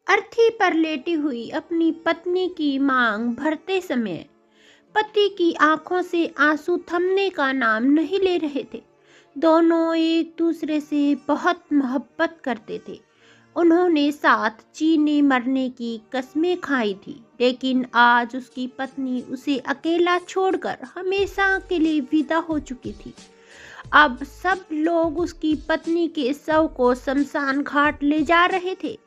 अर्थी पर लेटी हुई अपनी पत्नी की मांग भरते समय पति की आंखों से आंसू थमने का नाम नहीं ले रहे थे। दोनों एक दूसरे से बहुत मोहब्बत करते थे। उन्होंने साथ जीने मरने की कस्में खाई थी, लेकिन आज उसकी पत्नी उसे अकेला छोड़कर हमेशा के लिए विदा हो चुकी थी। अब सब लोग उसकी पत्नी के शव को शमशान घाट ले जा रहे थे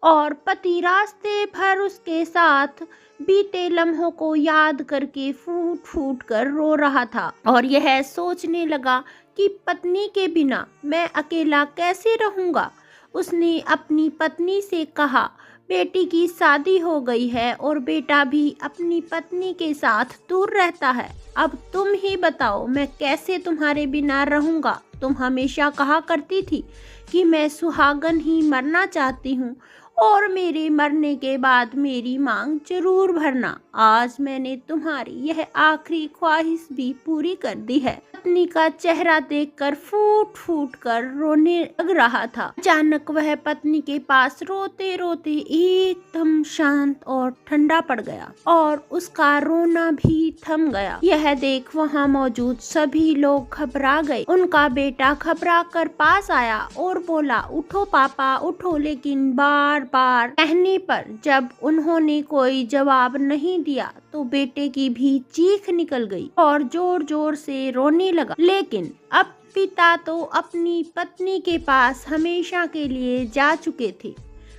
और पति रास्ते भर उसके साथ बीते लम्हों को याद करके फूट फूट कर रो रहा था और यह सोचने लगा कि पत्नी के बिना मैं अकेला कैसे रहूंगा। उसने अपनी पत्नी से कहा, बेटी की शादी हो गई है और बेटा भी अपनी पत्नी के साथ दूर रहता है। अब तुम ही बताओ मैं कैसे तुम्हारे बिना रहूंगा। तुम हमेशा कहा करती थी कि मैं सुहागन ही मरना चाहती हूँ और मेरे मरने के बाद मेरी मांग जरूर भरना। आज मैंने तुम्हारी यह आखिरी ख्वाहिश भी पूरी कर दी है। पत्नी का चेहरा देखकर फूट फूट कर रोने लग रहा था। अचानक वह पत्नी के पास रोते रोते एकदम शांत और ठंडा पड़ गया और उसका रोना भी थम गया। यह देख वहाँ मौजूद सभी लोग घबरा गए। उनका बेटा घबरा कर पास आया और बोला, उठो पापा उठो। लेकिन बार बार कहने पर जब उन्होंने कोई जवाब नहीं दिया तो बेटे की भी चीख निकल गई और जोर जोर से रोने लगा। लेकिन अब पिता तो अपनी पत्नी के पास हमेशा के लिए जा चुके थे।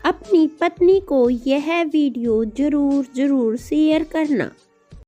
अपनी पत्नी को यह वीडियो जरूर शेयर करना।